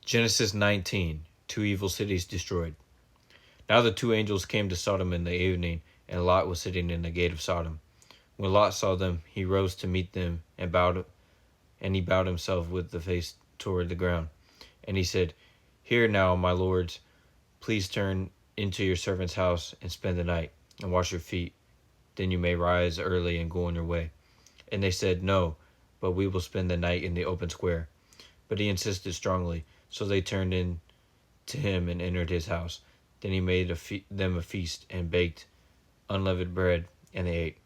Genesis 19. Two evil cities destroyed. Now the two angels came to Sodom in the evening, and Lot was sitting in the gate of Sodom. When Lot saw them, he rose to meet them and he bowed himself with the face toward the ground. And he said, "Hear now, my lords, please turn into your servant's house and spend the night, and wash your feet. Then you may rise early and go on your way." And they said, "No, but we will spend the night in the open square." But he insisted strongly, so they turned in to him and entered his house. Then he made them a feast and baked unleavened bread, and they ate.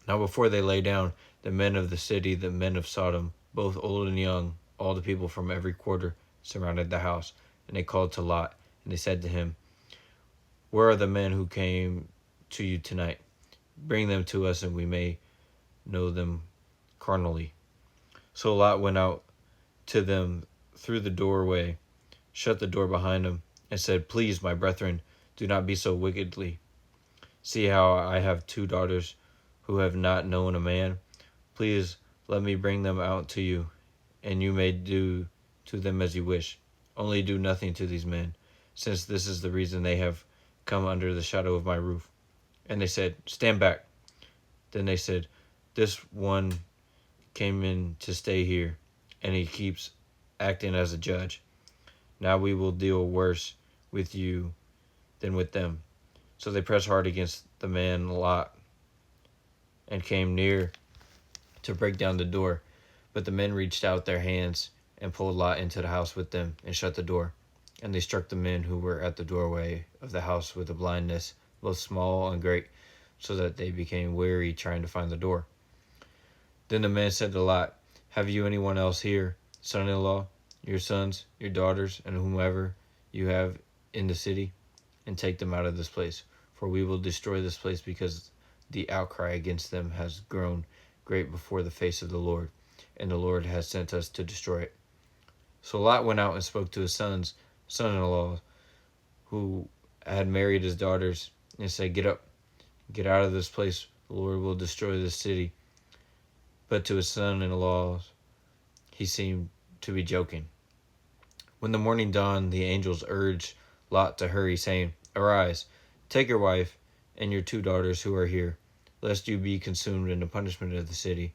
Now before they lay down, the men of the city, the men of Sodom, both old and young, all the people from every quarter, surrounded the house. And they called to Lot, and they said to him, "Where are the men who came to you tonight? Bring them to us, and we may know them carnally." So Lot went out to them through the doorway, shut the door behind him, and said, "Please, my brethren, do not be so wickedly. See how I have two daughters who have not known a man. Please let me bring them out to you, and you may do to them as you wish. Only do nothing to these men, since this is the reason they have come under the shadow of my roof." And they said, "Stand back." Then they said, "This one came in to stay here, and he keeps acting as a judge. Now we will deal worse with you than with them." So they pressed hard against the man Lot and came near to break down the door. But the men reached out their hands and pulled Lot into the house with them and shut the door. And they struck the men who were at the doorway of the house with a blindness, both small and great, so that they became weary trying to find the door. Then the men said to Lot, "Have you anyone else here, son-in-law, your sons, your daughters, and whomever you have in the city? And take them out of this place, for we will destroy this place because the outcry against them has grown great before the face of the Lord, and the Lord has sent us to destroy it." So Lot went out and spoke to his son-in-law, who had married his daughters, and said, "Get up, get out of this place, the Lord will destroy this city." But to his son-in-law he seemed to be joking. When the morning dawned, the angels urged Lot to hurry, saying, "Arise, take your wife and your two daughters who are here, lest you be consumed in the punishment of the city."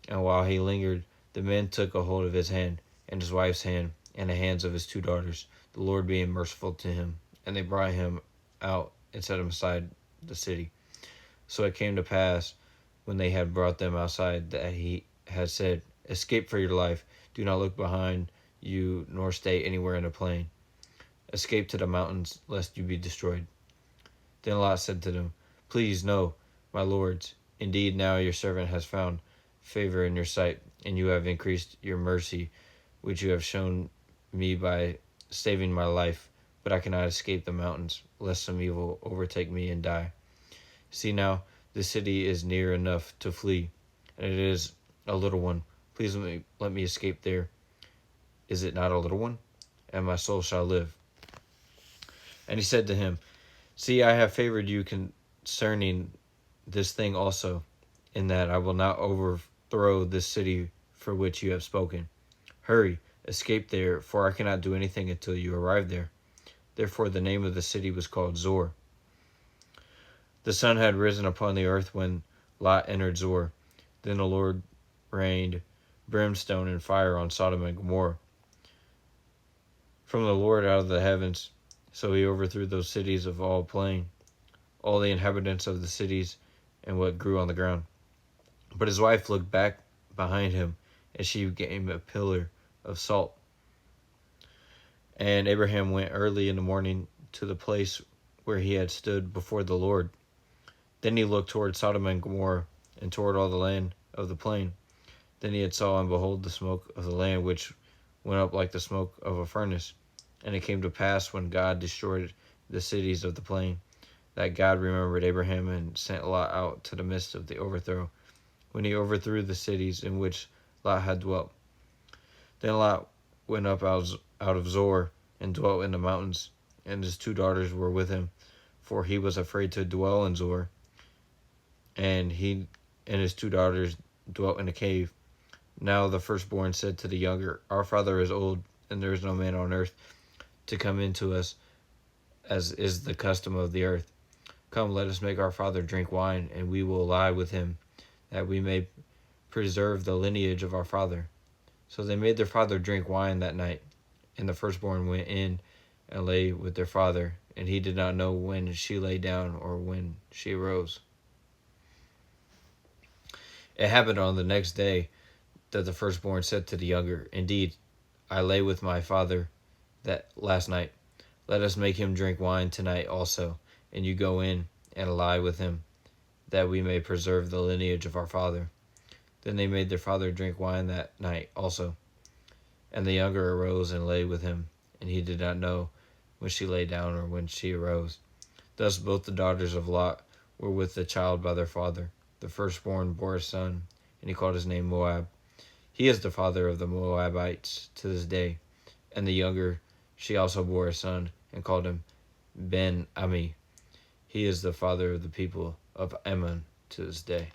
And while he lingered, the men took a hold of his hand, and his wife's hand, and the hands of his two daughters, the Lord being merciful to him. And they brought him out and set him aside the city. So it came to pass, when they had brought them outside, that he had said, "Escape for your life. Do not look behind you, nor stay anywhere in the plain. Escape to the mountains, lest you be destroyed." Then Lot said to them, "Please, no, my lords. Indeed, now your servant has found favor in your sight, and you have increased your mercy, which you have shown me by saving my life. But I cannot escape the mountains, lest some evil overtake me and die. See now, the city is near enough to flee, and it is a little one. Please let me escape there. Is it not a little one? And my soul shall live." And he said to him, "See, I have favored you concerning this thing also, in that I will not overthrow this city for which you have spoken. Hurry, escape there, for I cannot do anything until you arrive there." Therefore the name of the city was called Zoar. The sun had risen upon the earth when Lot entered Zoar. Then the Lord rained brimstone and fire on Sodom and Gomorrah from the Lord out of the heavens. So he overthrew those cities of all plain, all the inhabitants of the cities, and what grew on the ground. But his wife looked back behind him, and she became a pillar of salt. And Abraham went early in the morning to the place where he had stood before the Lord. Then he looked toward Sodom and Gomorrah, and toward all the land of the plain. Then he saw, and behold, the smoke of the land which went up like the smoke of a furnace. And it came to pass, when God destroyed the cities of the plain, that God remembered Abraham and sent Lot out to the midst of the overthrow, when he overthrew the cities in which Lot had dwelt. Then Lot went up out of Zoar and dwelt in the mountains, and his two daughters were with him, for he was afraid to dwell in Zoar. And he and his two daughters dwelt in a cave. Now the firstborn said to the younger, "Our father is old, and there is no man on earth to come into us, as is the custom of the earth. Come, let us make our father drink wine, and we will lie with him, that we may preserve the lineage of our father. So they made their father drink wine that night, and the firstborn went in and lay with their father, and he did not know when she lay down or when she arose. It happened on the next day that the firstborn said to the younger, Indeed, I lay with my father that last night. Let us make him drink wine tonight also, and you go in and lie with him, that we may preserve the lineage of our father. Then they made their father drink wine that night also. And the younger arose and lay with him, and he did not know when she lay down or when she arose. Thus both the daughters of Lot were with the child by their father. The firstborn bore a son, and he called his name Moab. He is the father of the Moabites to this day. And the younger, she also bore a son, and called him Ben-Ami. He is the father of the people of Ammon to this day.